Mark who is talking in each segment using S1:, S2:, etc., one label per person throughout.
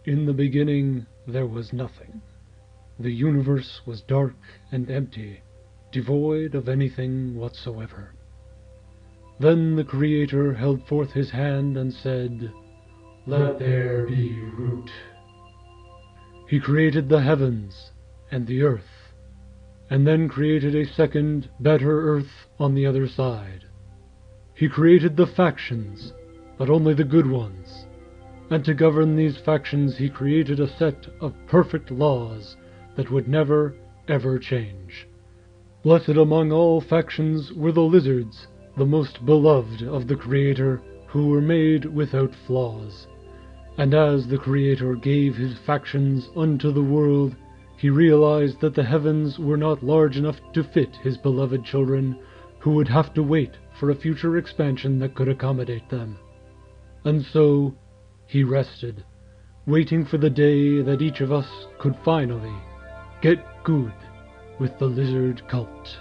S1: In the beginning there was nothing. The universe was dark and empty, devoid of anything whatsoever. Then the Creator held forth his hand and said, "Let there be root." He created the heavens and the earth, and then created a second, better earth on the other side. He created the factions, but only the good ones, and to govern these factions he created a set of perfect laws that would never, ever change. Blessed among all factions were the lizards, the most beloved of the Creator, who were made without flaws. And as the Creator gave his factions unto the world, he realized that the heavens were not large enough to fit his beloved children, who would have to wait for a future expansion that could accommodate them. And so he rested, waiting for the day that each of us could finally get good with the lizard cult.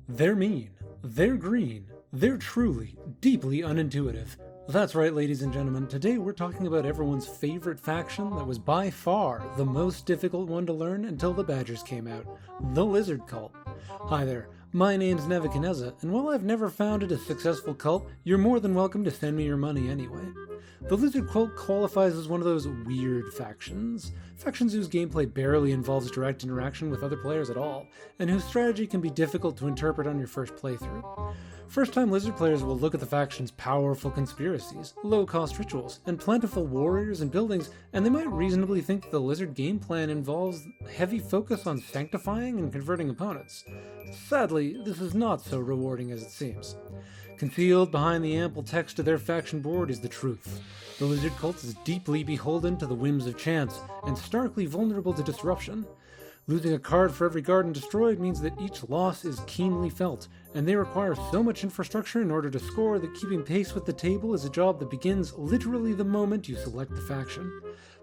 S2: They're mean, they're green, they're truly, deeply unintuitive. That's right, ladies and gentlemen, today we're talking about everyone's favorite faction that was by far the most difficult one to learn until the badgers came out, the lizard cult. Hi there, my name's Nevakanezah, and while I've never founded a successful cult, you're more than welcome to send me your money anyway. The lizard cult qualifies as one of those weird factions whose gameplay barely involves direct interaction with other players at all, and whose strategy can be difficult to interpret on your first playthrough. First-time lizard players will look at the faction's powerful conspiracies, low-cost rituals, and plentiful warriors and buildings, and they might reasonably think the lizard game plan involves heavy focus on sanctifying and converting opponents. Sadly, this is not so rewarding as it seems. Concealed behind the ample text of their faction board is the truth. The lizard cult is deeply beholden to the whims of chance, and starkly vulnerable to disruption. Losing a card for every garden destroyed means that each loss is keenly felt, and they require so much infrastructure in order to score that keeping pace with the table is a job that begins literally the moment you select the faction.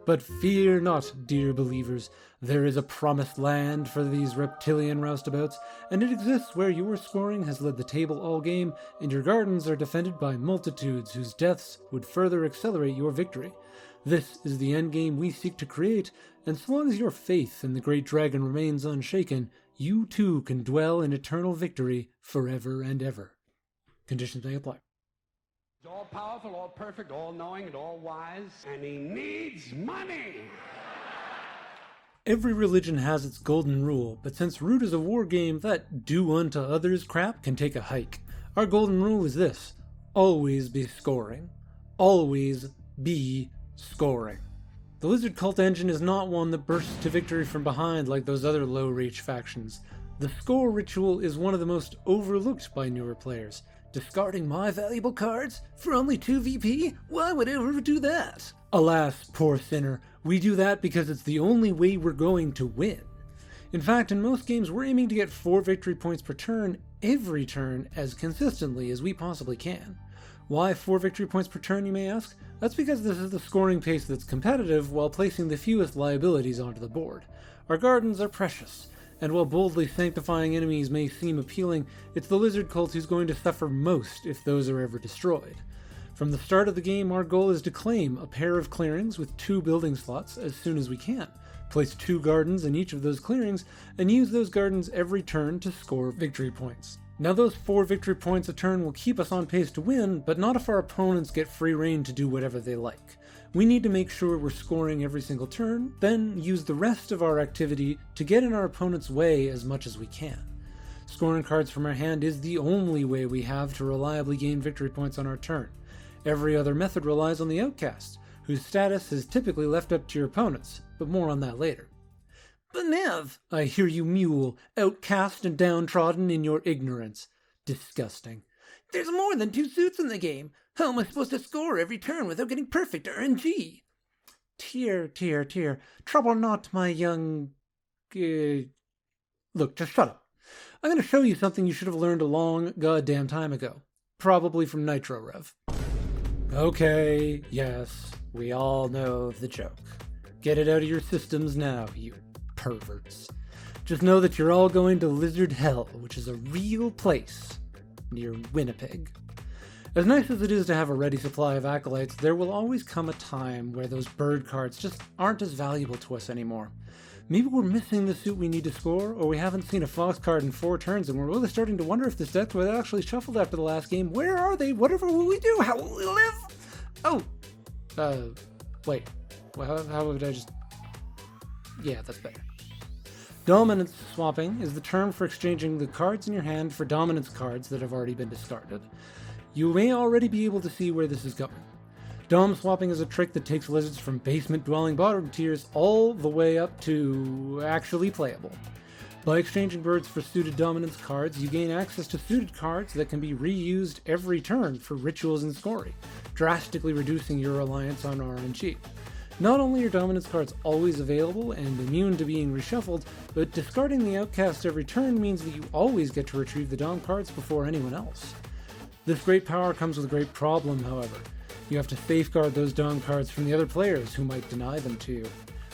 S2: But fear not, dear believers, there is a promised land for these reptilian roustabouts, and it exists where your scoring has led the table all game, and your gardens are defended by multitudes whose deaths would further accelerate your victory. This is the endgame we seek to create, and so long as your faith in the great dragon remains unshaken, you too can dwell in eternal victory forever and ever. Conditions may apply.
S3: He's all powerful, all perfect, all knowing, and all wise, and he needs money.
S2: Every religion has its golden rule, but since Root is a war game, that do unto others crap can take a hike. Our golden rule is this: always be scoring. Always be scoring. The lizard cult engine is not one that bursts to victory from behind like those other low-reach factions. The score ritual is one of the most overlooked by newer players. Discarding my valuable cards for only 2 VP? Why would I ever do that? Alas, poor sinner, we do that because it's the only way we're going to win. In fact, in most games we're aiming to get 4 victory points per turn every turn as consistently as we possibly can. Why 4 victory points per turn, you may ask? That's because this is the scoring pace that's competitive while placing the fewest liabilities onto the board. Our gardens are precious, and while boldly sanctifying enemies may seem appealing, it's the lizard cult who's going to suffer most if those are ever destroyed. From the start of the game, our goal is to claim a pair of clearings with 2 building slots as soon as we can, place 2 gardens in each of those clearings, and use those gardens every turn to score victory points. Now those 4 victory points a turn will keep us on pace to win, but not if our opponents get free rein to do whatever they like. We need to make sure we're scoring every single turn, then use the rest of our activity to get in our opponent's way as much as we can. Scoring cards from our hand is the only way we have to reliably gain victory points on our turn. Every other method relies on the outcast, whose status is typically left up to your opponents, but more on that later. But Nev, I hear you mule, outcast and downtrodden in your ignorance. Disgusting. There's more than 2 suits in the game. How am I supposed to score every turn without getting perfect RNG? Tear. Trouble not, my young... Look, just shut up. I'm going to show you something you should have learned a long goddamn time ago. Probably from Nitro Rev. Okay, yes, we all know the joke. Get it out of your systems now, you perverts. Just know that you're all going to Lizard Hell, which is a real place near Winnipeg. As nice as it is to have a ready supply of acolytes, there will always come a time where those bird cards just aren't as valuable to us anymore. Maybe we're missing the suit we need to score, or we haven't seen a fox card in 4 turns and we're really starting to wonder if this deck was actually shuffled after the last game. Where are they? Whatever will we do? How will we live? Wait. Well, how would I just... Yeah, that's better. Dominance swapping is the term for exchanging the cards in your hand for dominance cards that have already been discarded. You may already be able to see where this is going. Dom swapping is a trick that takes lizards from basement-dwelling bottom tiers all the way up to actually playable. By exchanging birds for suited dominance cards, you gain access to suited cards that can be reused every turn for rituals and scoring, drastically reducing your reliance on RNG. Not only are dominance cards always available and immune to being reshuffled, but discarding the outcast every turn means that you always get to retrieve the Dom cards before anyone else. This great power comes with a great problem, however. You have to safeguard those Dom cards from the other players who might deny them to you.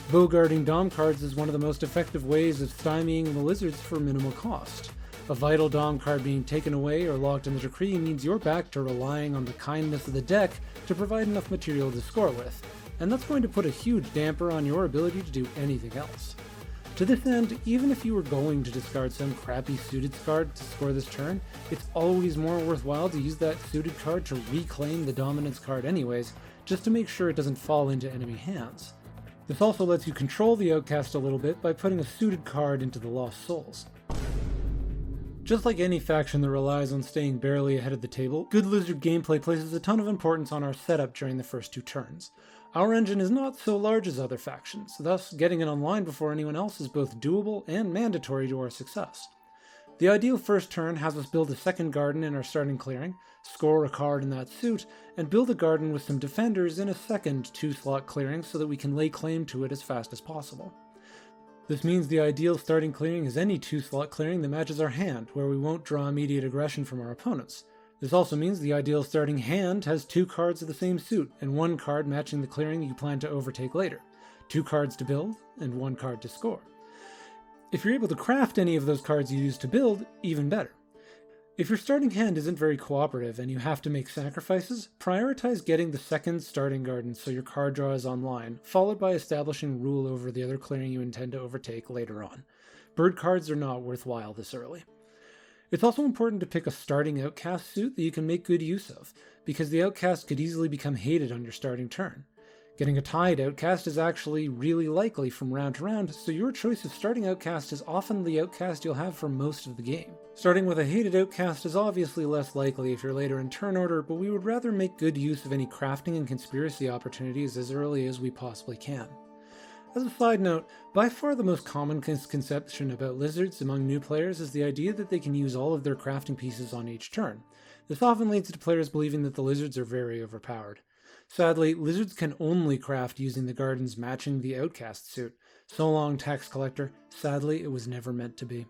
S2: Bogarding Dom cards is one of the most effective ways of stymieing the lizards for minimal cost. A vital Dom card being taken away or locked in the decree means you're back to relying on the kindness of the deck to provide enough material to score with, and that's going to put a huge damper on your ability to do anything else. To this end, even if you were going to discard some crappy suited card to score this turn, it's always more worthwhile to use that suited card to reclaim the dominance card anyways, just to make sure it doesn't fall into enemy hands. This also lets you control the outcast a little bit by putting a suited card into the Lost Souls. Just like any faction that relies on staying barely ahead of the table, Good Lizard gameplay places a ton of importance on our setup during the first 2 turns. Our engine is not so large as other factions, thus getting it online before anyone else is both doable and mandatory to our success. The ideal first turn has us build a second garden in our starting clearing, score a card in that suit, and build a garden with some defenders in a second 2-slot clearing so that we can lay claim to it as fast as possible. This means the ideal starting clearing is any 2-slot clearing that matches our hand, where we won't draw immediate aggression from our opponents. This also means the ideal starting hand has 2 cards of the same suit, and 1 card matching the clearing you plan to overtake later, 2 cards to build, and 1 card to score. If you're able to craft any of those cards you use to build, even better. If your starting hand isn't very cooperative and you have to make sacrifices, prioritize getting the second starting garden so your card draw is online, followed by establishing rule over the other clearing you intend to overtake later on. Bird cards are not worthwhile this early. It's also important to pick a starting outcast suit that you can make good use of, because the outcast could easily become hated on your starting turn. Getting a tied outcast is actually really likely from round to round, so your choice of starting outcast is often the outcast you'll have for most of the game. Starting with a hated outcast is obviously less likely if you're later in turn order, but we would rather make good use of any crafting and conspiracy opportunities as early as we possibly can. As a side note, by far the most common misconception about lizards among new players is the idea that they can use all of their crafting pieces on each turn. This often leads to players believing that the lizards are very overpowered. Sadly, lizards can only craft using the gardens matching the outcast suit. So long, tax collector. Sadly, it was never meant to be.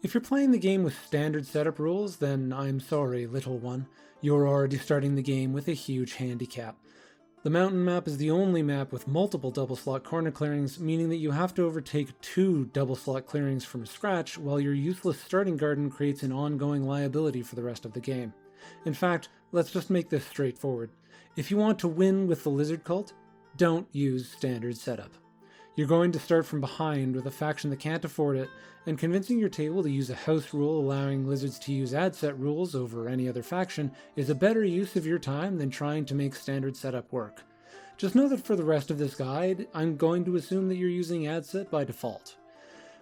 S2: If you're playing the game with standard setup rules, then I'm sorry, little one. You're already starting the game with a huge handicap. The mountain map is the only map with multiple double-slot corner clearings, meaning that you have to overtake 2 double-slot clearings from scratch, while your useless starting garden creates an ongoing liability for the rest of the game. In fact, let's just make this straightforward. If you want to win with the lizard cult, don't use standard setup. You're going to start from behind with a faction that can't afford it, and convincing your table to use a house rule allowing lizards to use ad set rules over any other faction is a better use of your time than trying to make standard setup work. Just know that for the rest of this guide, I'm going to assume that you're using ad set by default.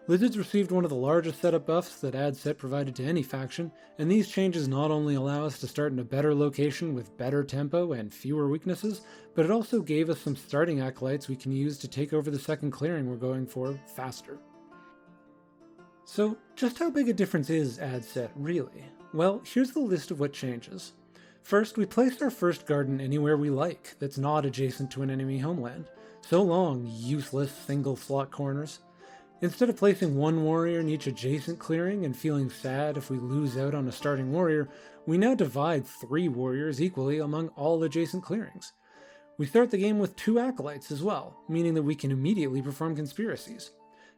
S2: Lizards received one of the largest setup buffs that ad set provided to any faction, and these changes not only allow us to start in a better location with better tempo and fewer weaknesses, but it also gave us some starting acolytes we can use to take over the second clearing we're going for faster. So, just how big a difference is ad set, really? Well, here's the list of what changes. First, we placed our first garden anywhere we like, that's not adjacent to an enemy homeland. So long, useless single-slot corners. Instead of placing 1 warrior in each adjacent clearing and feeling sad if we lose out on a starting warrior, we now divide 3 warriors equally among all adjacent clearings. We start the game with 2 acolytes as well, meaning that we can immediately perform conspiracies.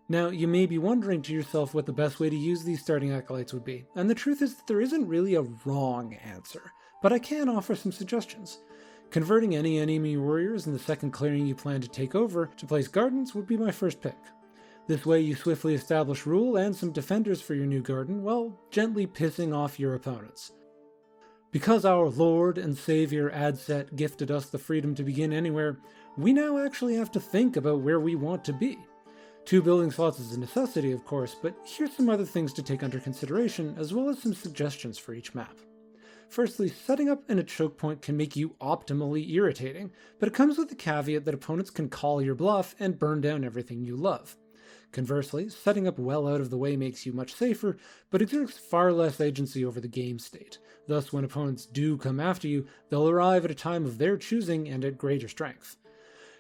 S2: Now, you may be wondering to yourself what the best way to use these starting acolytes would be, and the truth is that there isn't really a wrong answer. but I can offer some suggestions. Converting any enemy warriors in the second clearing you plan to take over to place gardens would be my first pick. This way you swiftly establish rule and some defenders for your new garden, while gently pissing off your opponents. Because our Lord and Savior Adset gifted us the freedom to begin anywhere, we now actually have to think about where we want to be. 2 building slots is a necessity, of course, but here's some other things to take under consideration, as well as some suggestions for each map. Firstly, setting up in a choke point can make you optimally irritating, but it comes with the caveat that opponents can call your bluff and burn down everything you love. Conversely, setting up well out of the way makes you much safer, but exerts far less agency over the game state. Thus, when opponents do come after you, they'll arrive at a time of their choosing and at greater strength.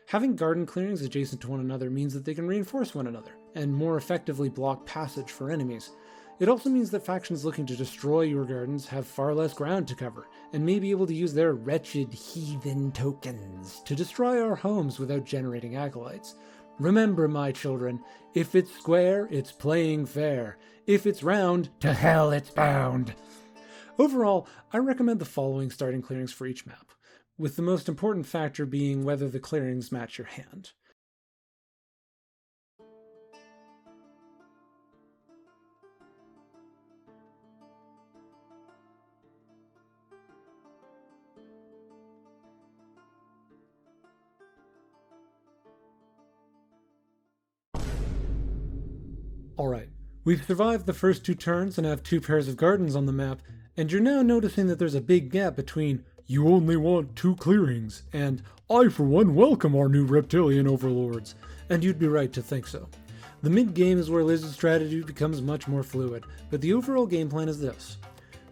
S2: Having garden clearings adjacent to one another means that they can reinforce one another, and more effectively block passage for enemies. It also means that factions looking to destroy your gardens have far less ground to cover, and may be able to use their wretched heathen tokens to destroy our homes without generating acolytes. Remember, my children, if it's square, it's playing fair. If it's round, to hell it's bound. Overall, I recommend the following starting clearings for each map, with the most important factor being whether the clearings match your hand. Alright, we've survived the first 2 turns and have 2 pairs of gardens on the map, and you're now noticing that there's a big gap between "you only want 2 clearings" and "I for one welcome our new reptilian overlords," and you'd be right to think so. The mid-game is where Lizard's strategy becomes much more fluid, but the overall game plan is this.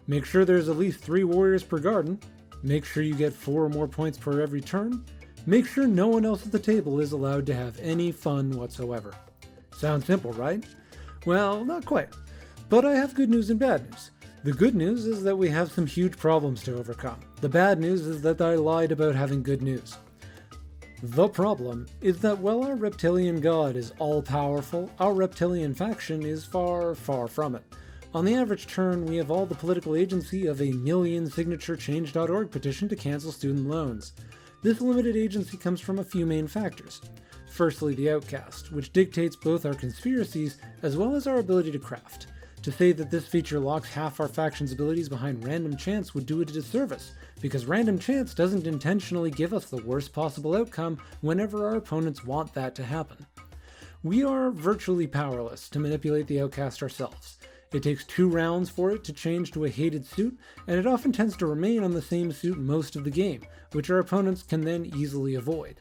S2: Make sure there's at least 3 warriors per garden, make sure you get 4 or more points per every turn, make sure no one else at the table is allowed to have any fun whatsoever. Sounds simple, right? Well, not quite. But I have good news and bad news. The good news is that we have some huge problems to overcome. The bad news is that I lied about having good news. The problem is that while our reptilian god is all-powerful, our reptilian faction is far, far from it. On the average turn, we have all the political agency of a million-signature-change.org petition to cancel student loans. This limited agency comes from a few main factors. Firstly, the outcast, which dictates both our conspiracies as well as our ability to craft. To say that this feature locks half our faction's abilities behind random chance would do it a disservice, because random chance doesn't intentionally give us the worst possible outcome whenever our opponents want that to happen. We are virtually powerless to manipulate the outcast ourselves. It takes 2 rounds for it to change to a hated suit, and it often tends to remain on the same suit most of the game, which our opponents can then easily avoid.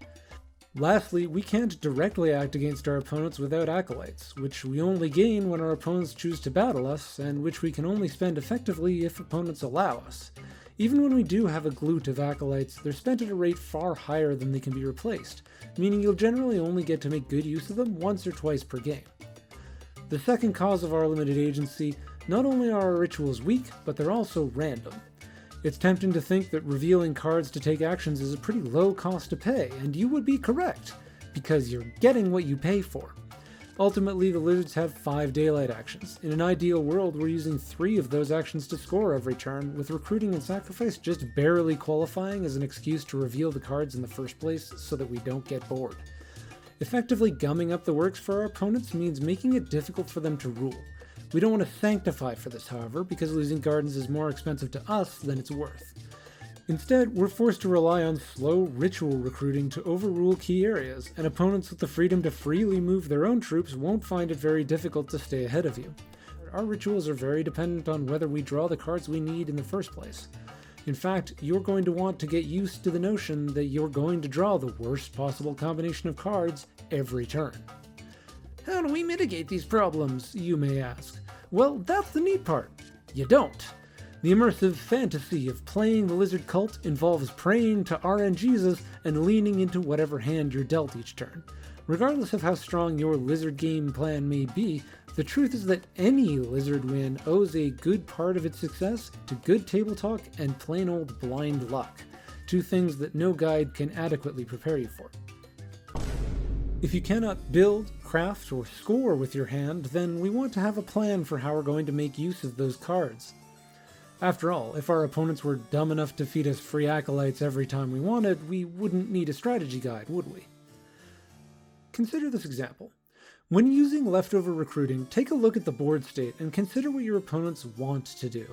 S2: Lastly, we can't directly act against our opponents without acolytes, which we only gain when our opponents choose to battle us, and which we can only spend effectively if opponents allow us. Even when we do have a glut of acolytes, they're spent at a rate far higher than they can be replaced, meaning you'll generally only get to make good use of them once or twice per game. The second cause of our limited agency, not only are our rituals weak, but they're also random. It's tempting to think that revealing cards to take actions is a pretty low cost to pay, and you would be correct, because you're getting what you pay for. Ultimately, the lizards have 5 daylight actions. In an ideal world, we're using 3 of those actions to score every turn, with recruiting and sacrifice just barely qualifying as an excuse to reveal the cards in the first place so that we don't get bored. Effectively gumming up the works for our opponents means making it difficult for them to rule. We don't want to sanctify for this, however, because losing gardens is more expensive to us than it's worth. Instead, we're forced to rely on slow ritual recruiting to overrule key areas, and opponents with the freedom to freely move their own troops won't find it very difficult to stay ahead of you. Our rituals are very dependent on whether we draw the cards we need in the first place. In fact, you're going to want to get used to the notion that you're going to draw the worst possible combination of cards every turn. How do we mitigate these problems, you may ask? Well, that's the neat part. You don't. The immersive fantasy of playing the lizard cult involves praying to RNGesus and leaning into whatever hand you're dealt each turn. Regardless of how strong your lizard game plan may be, the truth is that any lizard win owes a good part of its success to good table talk and plain old blind luck, 2 things that no guide can adequately prepare you for. If you cannot build, craft, or score with your hand, then we want to have a plan for how we're going to make use of those cards. After all, if our opponents were dumb enough to feed us free acolytes every time we wanted, we wouldn't need a strategy guide, would we? Consider this example. When using leftover recruiting, take a look at the board state and consider what your opponents want to do.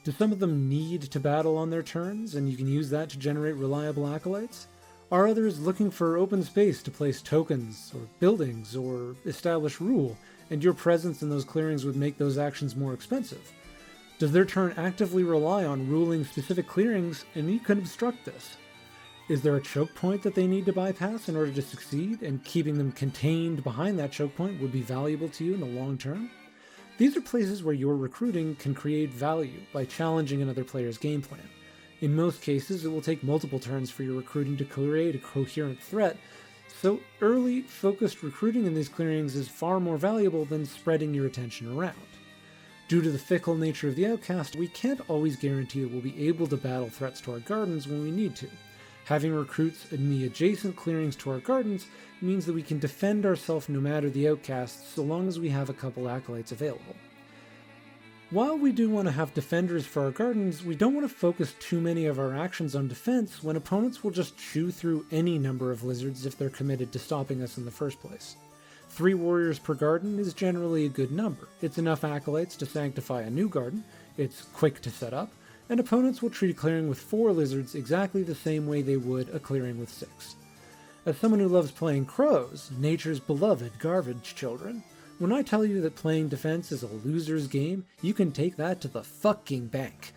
S2: Do some of them need to battle on their turns, and you can use that to generate reliable acolytes? Are others looking for open space to place tokens, or buildings, or establish rule, and your presence in those clearings would make those actions more expensive? Does their turn actively rely on ruling specific clearings, and you can obstruct this? Is there a choke point that they need to bypass in order to succeed, and keeping them contained behind that choke point would be valuable to you in the long term? These are places where your recruiting can create value by challenging another player's game plan. In most cases, it will take multiple turns for your recruiting to create a coherent threat, so early, focused recruiting in these clearings is far more valuable than spreading your attention around. Due to the fickle nature of the outcast, we can't always guarantee that we'll be able to battle threats to our gardens when we need to. Having recruits in the adjacent clearings to our gardens means that we can defend ourselves no matter the outcasts so long as we have a couple acolytes available. While we do want to have defenders for our gardens, we don't want to focus too many of our actions on defense when opponents will just chew through any number of lizards if they're committed to stopping us in the first place. 3 warriors per garden is generally a good number. It's enough acolytes to sanctify a new garden, it's quick to set up, and opponents will treat a clearing with 4 lizards exactly the same way they would a clearing with 6. As someone who loves playing crows, nature's beloved garbage children, when I tell you that playing defense is a loser's game, you can take that to the fucking bank.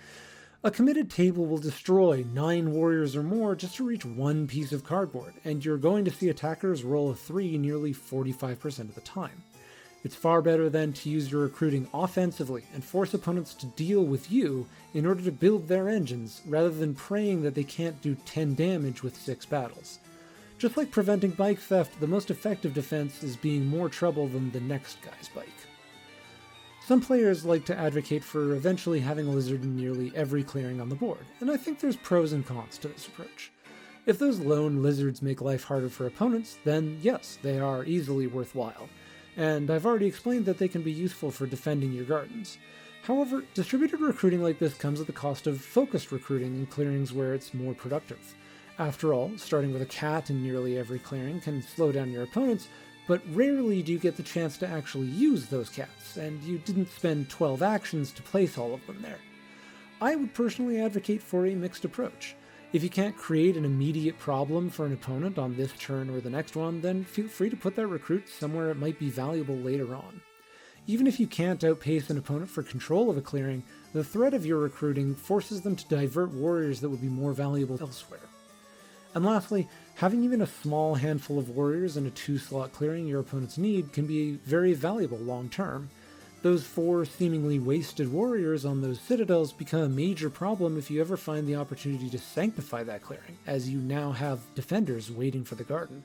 S2: A committed table will destroy 9 warriors or more just to reach 1 piece of cardboard, and you're going to see attackers roll a 3 nearly 45% of the time. It's far better than to use your recruiting offensively and force opponents to deal with you in order to build their engines, rather than praying that they can't do 10 damage with 6 battles. Just like preventing bike theft, the most effective defense is being more trouble than the next guy's bike. Some players like to advocate for eventually having a lizard in nearly every clearing on the board, and I think there's pros and cons to this approach. If those lone lizards make life harder for opponents, then yes, they are easily worthwhile. And I've already explained that they can be useful for defending your gardens. However, distributed recruiting like this comes at the cost of focused recruiting in clearings where it's more productive. After all, starting with a cat in nearly every clearing can slow down your opponents, but rarely do you get the chance to actually use those cats, and you didn't spend 12 actions to place all of them there. I would personally advocate for a mixed approach. If you can't create an immediate problem for an opponent on this turn or the next one, then feel free to put that recruit somewhere it might be valuable later on. Even if you can't outpace an opponent for control of a clearing, the threat of your recruiting forces them to divert warriors that would be more valuable elsewhere. And lastly, having even a small handful of warriors in a 2-slot clearing your opponents need can be very valuable long term. Those 4 seemingly wasted warriors on those citadels become a major problem if you ever find the opportunity to sanctify that clearing, as you now have defenders waiting for the garden.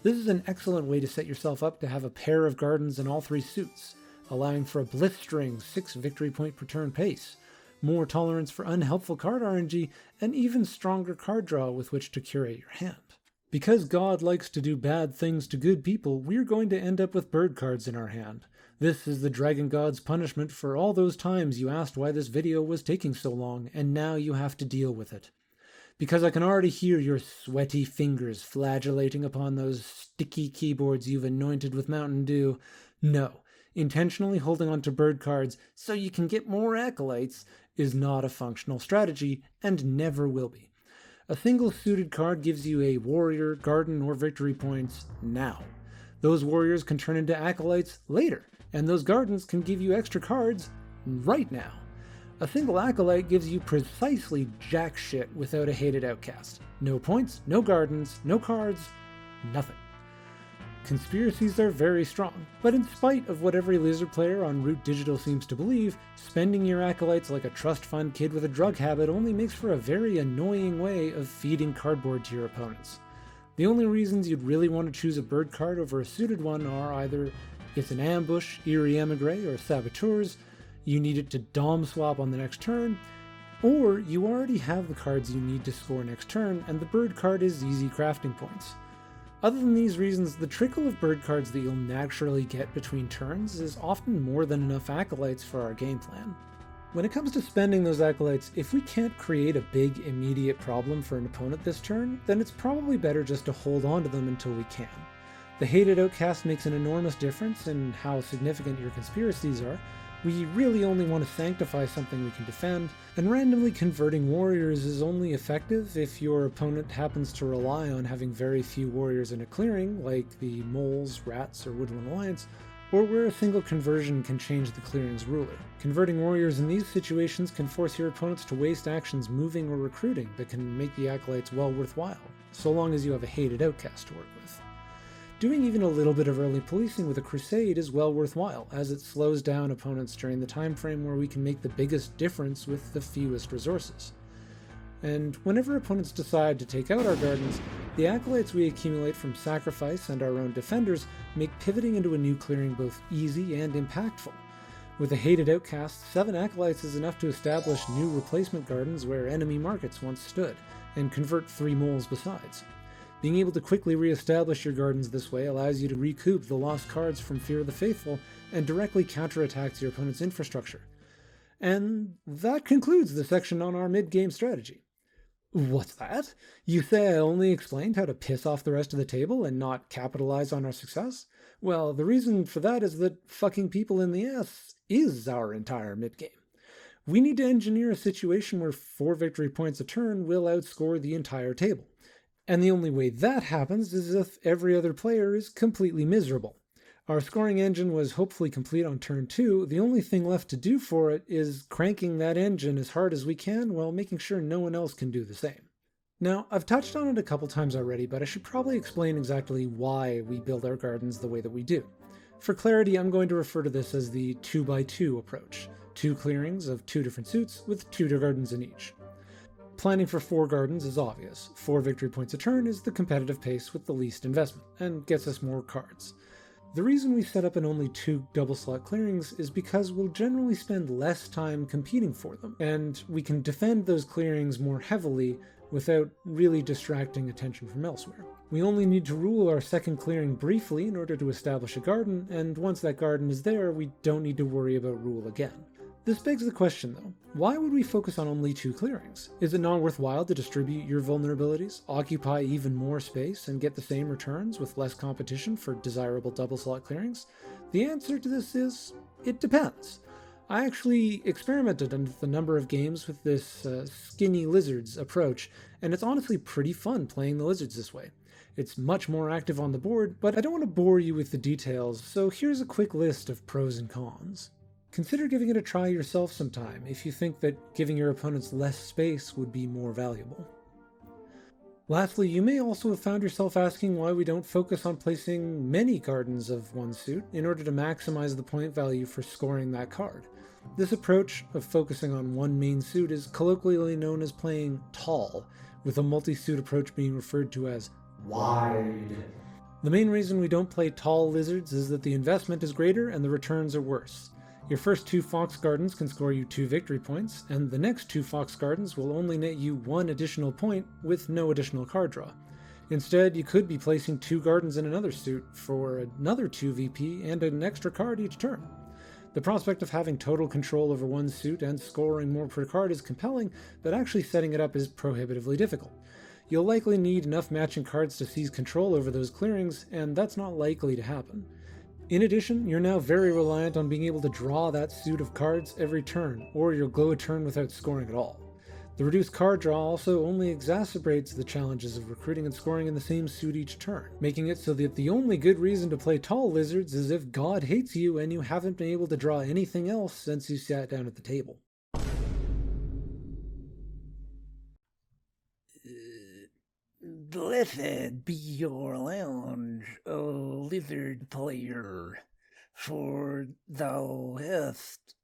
S2: This is an excellent way to set yourself up to have a pair of gardens in all 3 suits, allowing for a blistering 6 victory point per turn pace, more tolerance for unhelpful card RNG, and even stronger card draw with which to curate your hand. Because God likes to do bad things to good people, we're going to end up with bird cards in our hand. This is the Dragon God's punishment for all those times you asked why this video was taking so long, and now you have to deal with it. Because I can already hear your sweaty fingers flagellating upon those sticky keyboards you've anointed with Mountain Dew. No, intentionally holding onto bird cards so you can get more acolytes is not a functional strategy, and never will be. A single suited card gives you a warrior, garden, or victory points now. Those warriors can turn into acolytes later, and those gardens can give you extra cards right now. A single acolyte gives you precisely jack shit without a hated outcast. No points, no gardens, no cards, nothing. Conspiracies are very strong, but in spite of what every lizard player on Root Digital seems to believe, spending your acolytes like a trust fund kid with a drug habit only makes for a very annoying way of feeding cardboard to your opponents. The only reasons you'd really want to choose a bird card over a suited one are either it's an ambush, eerie emigre, or saboteurs, you need it to dom swap on the next turn, or you already have the cards you need to score next turn, and the bird card is easy crafting points. Other than these reasons, the trickle of bird cards that you'll naturally get between turns is often more than enough acolytes for our game plan. When it comes to spending those acolytes, if we can't create a big immediate problem for an opponent this turn, then it's probably better just to hold on to them until we can. The hated outcast makes an enormous difference in how significant your conspiracies are. We really only want to sanctify something we can defend, and randomly converting warriors is only effective if your opponent happens to rely on having very few warriors in a clearing, like the moles, rats, or woodland alliance, or where a single conversion can change the clearing's ruler. Converting warriors in these situations can force your opponents to waste actions moving or recruiting that can make the acolytes well worthwhile, so long as you have a hated outcast to work with. Doing even a little bit of early policing with a crusade is well worthwhile, as it slows down opponents during the time frame where we can make the biggest difference with the fewest resources. And whenever opponents decide to take out our gardens, the acolytes we accumulate from sacrifice and our own defenders make pivoting into a new clearing both easy and impactful. With a hated outcast, 7 acolytes is enough to establish new replacement gardens where enemy markets once stood, and convert 3 moles besides. Being able to quickly re-establish your gardens this way allows you to recoup the lost cards from Fear of the Faithful and directly counterattacks your opponent's infrastructure. And that concludes the section on our mid-game strategy. What's that? You say I only explained how to piss off the rest of the table and not capitalize on our success? Well, the reason for that is that fucking people in the ass is our entire mid-game. We need to engineer a situation where 4 victory points a turn will outscore the entire table. And the only way that happens is if every other player is completely miserable. Our scoring engine was hopefully complete on turn 2. The only thing left to do for it is cranking that engine as hard as we can while making sure no one else can do the same. Now, I've touched on it a couple times already, but I should probably explain exactly why we build our gardens the way that we do. For clarity, I'm going to refer to this as the 2x2 approach. 2 clearings of 2 different suits with 2 gardens in each. Planning for 4 gardens is obvious. 4 victory points a turn is the competitive pace with the least investment, and gets us more cards. The reason we set up in only 2 double slot clearings is because we'll generally spend less time competing for them, and we can defend those clearings more heavily without really distracting attention from elsewhere. We only need to rule our second clearing briefly in order to establish a garden, and once that garden is there, we don't need to worry about rule again. This begs the question though, why would we focus on only 2 clearings? Is it not worthwhile to distribute your vulnerabilities, occupy even more space, and get the same returns with less competition for desirable double slot clearings? The answer to this is, it depends. I actually experimented with a number of games with this skinny lizards approach, and it's honestly pretty fun playing the lizards this way. It's much more active on the board, but I don't want to bore you with the details, so here's a quick list of pros and cons. Consider giving it a try yourself sometime if you think that giving your opponents less space would be more valuable. Lastly, you may also have found yourself asking why we don't focus on placing many gardens of one suit in order to maximize the point value for scoring that card. This approach of focusing on one main suit is colloquially known as playing tall, with a multi-suit approach being referred to as wide. The main reason we don't play tall lizards is that the investment is greater and the returns are worse. Your first 2 Fox Gardens can score you 2 victory points, and the next 2 Fox Gardens will only net you 1 additional point with no additional card draw. Instead, you could be placing 2 gardens in another suit for another 2 VP and an extra card each turn. The prospect of having total control over one suit and scoring more per card is compelling, but actually setting it up is prohibitively difficult. You'll likely need enough matching cards to seize control over those clearings, and that's not likely to happen. In addition, you're now very reliant on being able to draw that suit of cards every turn, or you'll go a turn without scoring at all. The reduced card draw also only exacerbates the challenges of recruiting and scoring in the same suit each turn, making it so that the only good reason to play tall lizards is if God hates you and you haven't been able to draw anything else since you sat down at the table.
S4: Blessed be your lounge, O lizard player, for thou hast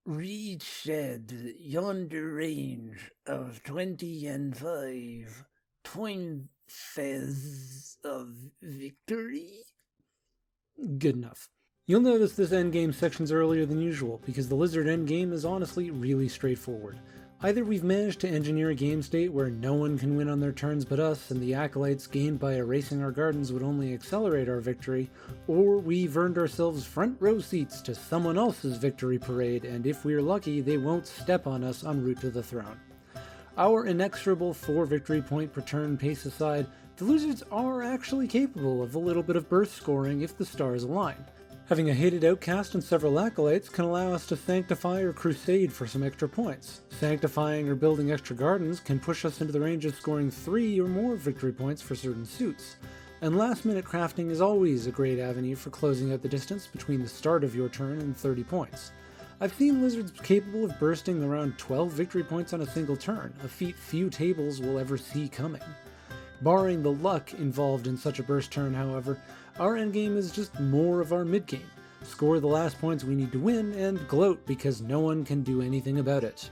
S4: reached yonder range of 25 points of victory.
S2: Good enough. You'll notice this endgame section's earlier than usual, because the lizard endgame is honestly really straightforward. Either we've managed to engineer a game state where no one can win on their turns but us, and the accolades gained by erasing our gardens would only accelerate our victory, or we've earned ourselves front row seats to someone else's victory parade, and if we're lucky, they won't step on us en route to the throne. Our inexorable 4 victory point per turn pace aside, the lizards are actually capable of a little bit of burst scoring if the stars align. Having a hated outcast and several accolades can allow us to sanctify or crusade for some extra points. Sanctifying or building extra gardens can push us into the range of scoring 3 or more victory points for certain suits. And last minute crafting is always a great avenue for closing out the distance between the start of your turn and 30 points. I've seen lizards capable of bursting around 12 victory points on a single turn, a feat few tables will ever see coming. Barring the luck involved in such a burst turn, however, our endgame is just more of our midgame. Score the last points we need to win, and gloat because no one can do anything about it.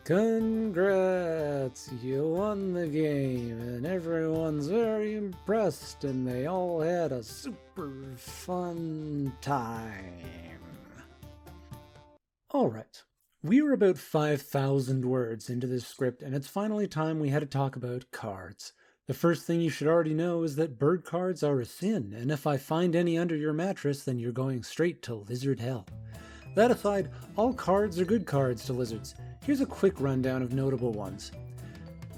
S2: Congrats! You won the game, and everyone's very impressed, and they all had a super fun time. Alright, we were about 5,000 words into this script, and it's finally time we had to talk about cards. The first thing you should already know is that bird cards are a sin, and if I find any under your mattress, then you're going straight to lizard hell. That aside, all cards are good cards to lizards. Here's a quick rundown of notable ones.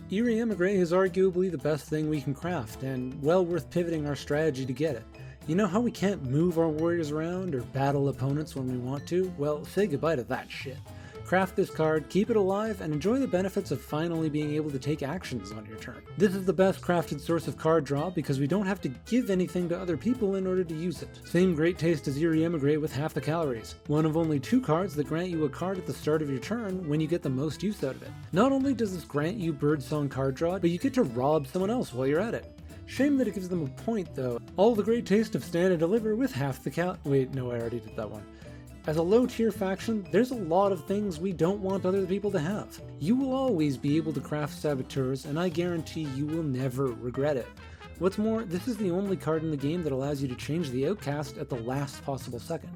S2: Eerie Emigre is arguably the best thing we can craft, and well worth pivoting our strategy to get it. You know how we can't move our warriors around or battle opponents when we want to? Well, say goodbye to that shit. Craft this card, keep it alive, and enjoy the benefits of finally being able to take actions on your turn. This is the best crafted source of card draw because we don't have to give anything to other people in order to use it. Same great taste as Eerie Emigre with half the calories. One of only 2 cards that grant you a card at the start of your turn when you get the most use out of it. Not only does this grant you birdsong card draw, but you get to rob someone else while you're at it. Shame that it gives them a point though. All the great taste of stand and deliver with half the wait, no, I already did that one. As a low-tier faction, there's a lot of things we don't want other people to have. You will always be able to craft saboteurs, and I guarantee you will never regret it. What's more, this is the only card in the game that allows you to change the outcast at the last possible second.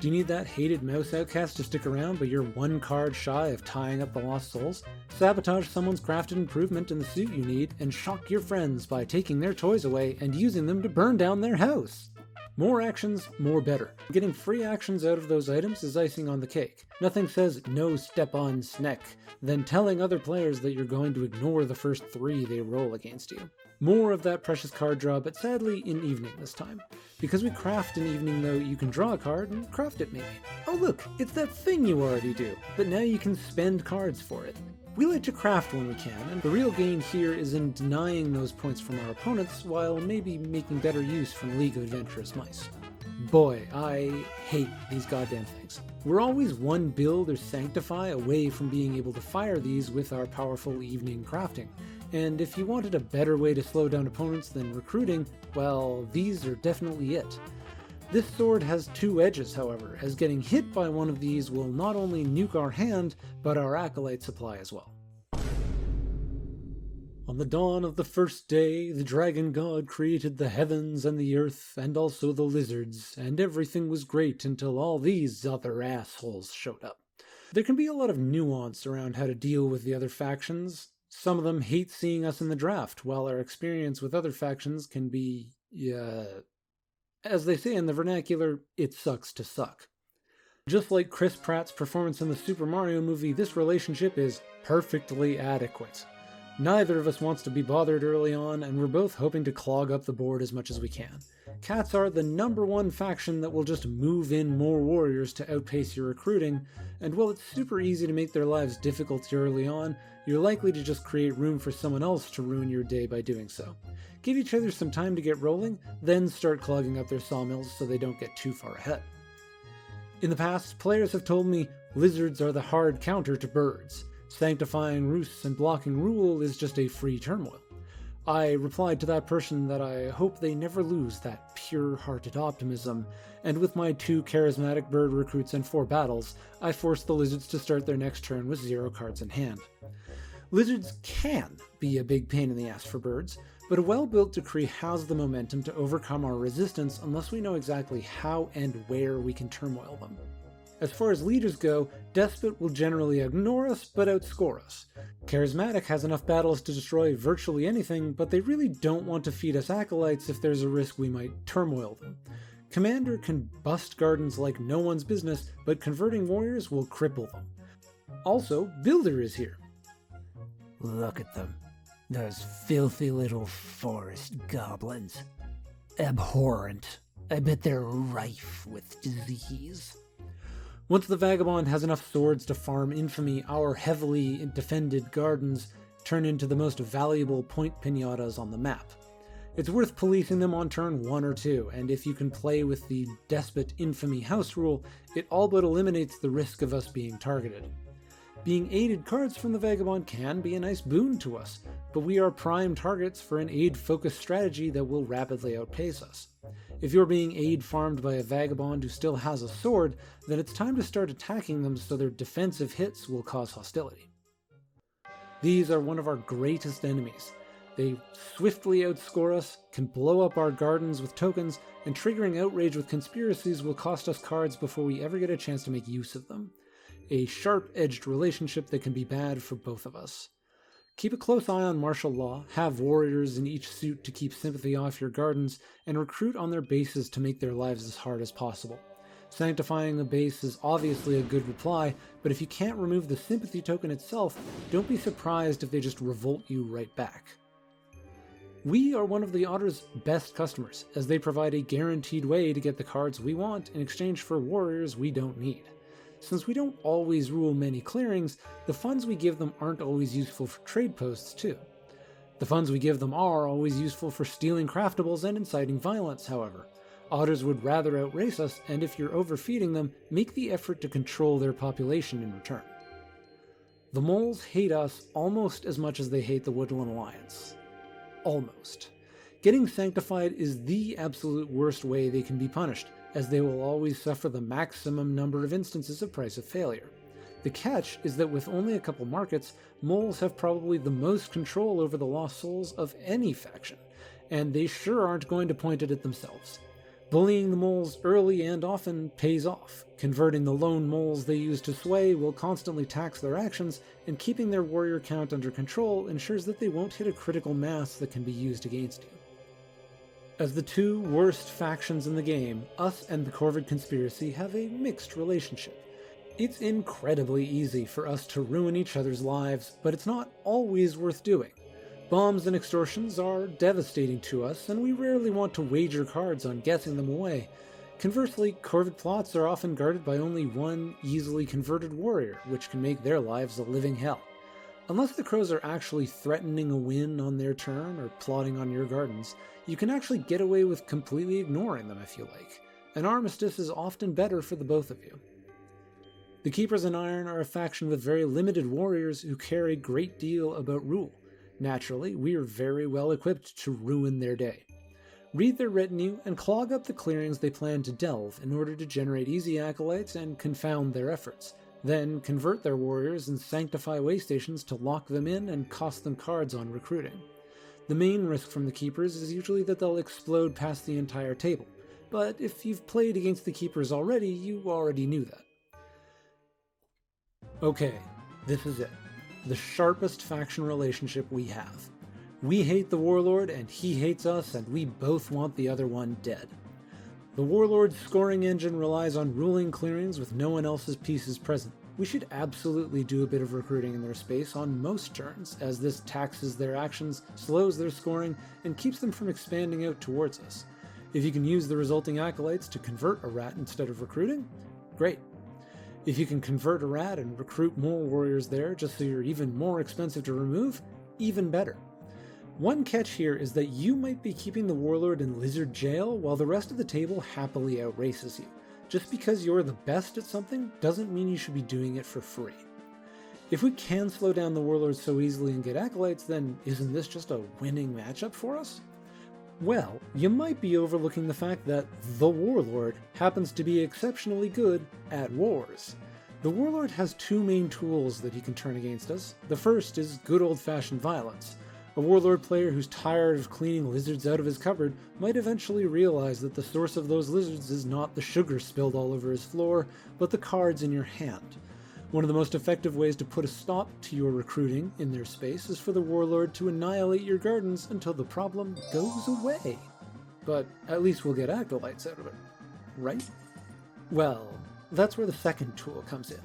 S2: Do you need that hated mouse outcast to stick around but you're 1 card shy of tying up the lost souls? Sabotage someone's crafted improvement in the suit you need, and shock your friends by taking their toys away and using them to burn down their house. More actions, more better. Getting free actions out of those items is icing on the cake. Nothing says no step on snack than telling other players that you're going to ignore the first 3 they roll against you. More of that precious card draw, but sadly in evening this time. Because we craft in evening though, you can draw a card and craft it maybe. Oh look, it's that thing you already do, but now you can spend cards for it. We like to craft when we can, and the real gain here is in denying those points from our opponents while maybe making better use from League of Adventurous Mice. Boy, I hate these goddamn things. We're always 1 build or sanctify away from being able to fire these with our powerful evening crafting. And if you wanted a better way to slow down opponents than recruiting, well, these are definitely it. This sword has 2 edges, however, as getting hit by one of these will not only nuke our hand, but our accolade supply as well. On the dawn of the first day, the dragon god created the heavens and the earth, and also the lizards, and everything was great until all these other assholes showed up. There can be a lot of nuance around how to deal with the other factions. Some of them hate seeing us in the draft, while our experience with other factions can be, as they say in the vernacular, it sucks to suck. Just like Chris Pratt's performance in the Super Mario movie, this relationship is perfectly adequate. Neither of us wants to be bothered early on, and we're both hoping to clog up the board as much as we can. Cats are the #1 faction that will just move in more warriors to outpace your recruiting, and while it's super easy to make their lives difficult early on, you're likely to just create room for someone else to ruin your day by doing so. Give each other some time to get rolling, then start clogging up their sawmills so they don't get too far ahead. In the past, players have told me lizards are the hard counter to birds. Sanctifying roosts and blocking rule is just a free turmoil. I replied to that person that I hope they never lose that pure-hearted optimism, and with my 2 charismatic bird recruits and 4 battles, I forced the lizards to start their next turn with 0 cards in hand. Lizards can be a big pain in the ass for birds, but a well-built decree has the momentum to overcome our resistance unless we know exactly how and where we can turmoil them. As far as leaders go, Despot will generally ignore us but outscore us. Charismatic has enough battles to destroy virtually anything, but they really don't want to feed us acolytes if there's a risk we might turmoil them. Commander can bust gardens like no one's business, but converting warriors will cripple them. Also, Builder is here.
S4: Look at them. Those filthy little forest goblins. Abhorrent. I bet they're rife with disease.
S2: Once the Vagabond has enough swords to farm infamy, our heavily defended gardens turn into the most valuable point pinatas on the map. It's worth policing them on turn 1 or 2, and if you can play with the Despot Infamy house rule, it all but eliminates the risk of us being targeted. Being aided cards from the Vagabond can be a nice boon to us, but we are prime targets for an aid-focused strategy that will rapidly outpace us. If you're being aid farmed by a Vagabond who still has a sword, then it's time to start attacking them so their defensive hits will cause hostility. These are one of our greatest enemies. They swiftly outscore us, can blow up our gardens with tokens, and triggering outrage with conspiracies will cost us cards before we ever get a chance to make use of them. A sharp-edged relationship that can be bad for both of us. Keep a close eye on martial law, have warriors in each suit to keep sympathy off your gardens, and recruit on their bases to make their lives as hard as possible. Sanctifying a base is obviously a good reply, but if you can't remove the sympathy token itself, don't be surprised if they just revolt you right back. We are one of the Otter's best customers, as they provide a guaranteed way to get the cards we want in exchange for warriors we don't need. Since we don't always rule many clearings, the funds we give them aren't always useful for trade posts too. The funds we give them are always useful for stealing craftables and inciting violence, however. Otters would rather outrace us, and if you're overfeeding them, make the effort to control their population in return. The moles hate us almost as much as they hate the Woodland Alliance. Almost. Getting sanctified is the absolute worst way they can be punished, as they will always suffer the maximum number of instances of price of failure. The catch is that with only a couple markets, moles have probably the most control over the lost souls of any faction, and they sure aren't going to point it at themselves. Bullying the moles early and often pays off. Converting the lone moles they use to sway will constantly tax their actions, and keeping their warrior count under control ensures that they won't hit a critical mass that can be used against you. As the two worst factions in the game, us and the Corvid Conspiracy have a mixed relationship. It's incredibly easy for us to ruin each other's lives, but it's not always worth doing. Bombs and extortions are devastating to us, and we rarely want to wager cards on guessing them away. Conversely, Corvid plots are often guarded by only one easily converted warrior, which can make their lives a living hell. Unless the crows are actually threatening a win on their turn or plotting on your gardens, you can actually get away with completely ignoring them if you like. An armistice is often better for the both of you. The Keepers in Iron are a faction with very limited warriors who care a great deal about rule. Naturally, we are very well equipped to ruin their day. Read their retinue and clog up the clearings they plan to delve in order to generate easy acolytes and confound their efforts. Then convert their warriors and sanctify waystations to lock them in and cost them cards on recruiting. The main risk from the Keepers is usually that they'll explode past the entire table, but if you've played against the Keepers already, you already knew that. Okay, this is it. The sharpest faction relationship we have. We hate the Warlord and he hates us, and we both want the other one dead. The Warlord's scoring engine relies on ruling clearings with no one else's pieces present. We should absolutely do a bit of recruiting in their space on most turns, as this taxes their actions, slows their scoring, and keeps them from expanding out towards us. If you can use the resulting acolytes to convert a rat instead of recruiting, great. If you can convert a rat and recruit more warriors there just so you're even more expensive to remove, even better. One catch here is that you might be keeping the Warlord in Lizard Jail while the rest of the table happily outraces you. Just because you're the best at something doesn't mean you should be doing it for free. If we can slow down the Warlord so easily and get acolytes, then isn't this just a winning matchup for us? Well, you might be overlooking the fact that the Warlord happens to be exceptionally good at wars. The Warlord has two main tools that he can turn against us. The first is good old-fashioned violence. A warlord player who's tired of cleaning lizards out of his cupboard might eventually realize that the source of those lizards is not the sugar spilled all over his floor, but the cards in your hand. One of the most effective ways to put a stop to your recruiting in their space is for the warlord to annihilate your gardens until the problem goes away. But at least we'll get acolytes out of it, right? Well, that's where the second tool comes in.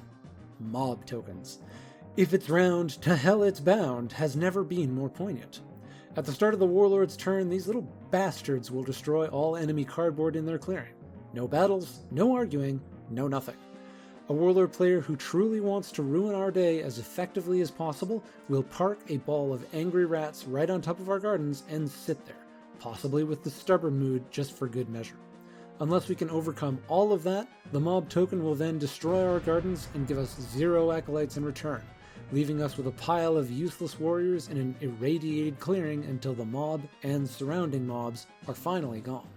S2: Mob tokens. If it's round, to hell it's bound has never been more poignant. At the start of the warlord's turn, these little bastards will destroy all enemy cardboard in their clearing. No battles, no arguing, no nothing. A warlord player who truly wants to ruin our day as effectively as possible will park a ball of angry rats right on top of our gardens and sit there, possibly with the stubborn mood just for good measure. Unless we can overcome all of that, the mob token will then destroy our gardens and give us 0 acolytes in return, leaving us with a pile of useless warriors in an irradiated clearing until the mob and surrounding mobs are finally gone.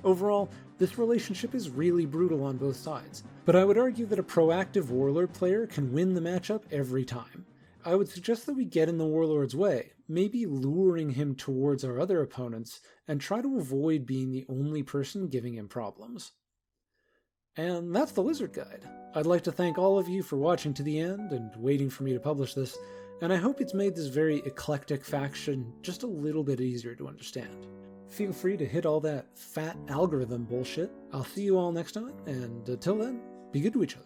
S2: Overall, this relationship is really brutal on both sides, but I would argue that a proactive warlord player can win the matchup every time. I would suggest that we get in the warlord's way, maybe luring him towards our other opponents, and try to avoid being the only person giving him problems. And that's the Lizard Guide. I'd like to thank all of you for watching to the end and waiting for me to publish this, and I hope it's made this very eclectic faction just a little bit easier to understand. Feel free to hit all that fat algorithm bullshit. I'll see you all next time, and until then, be good to each other.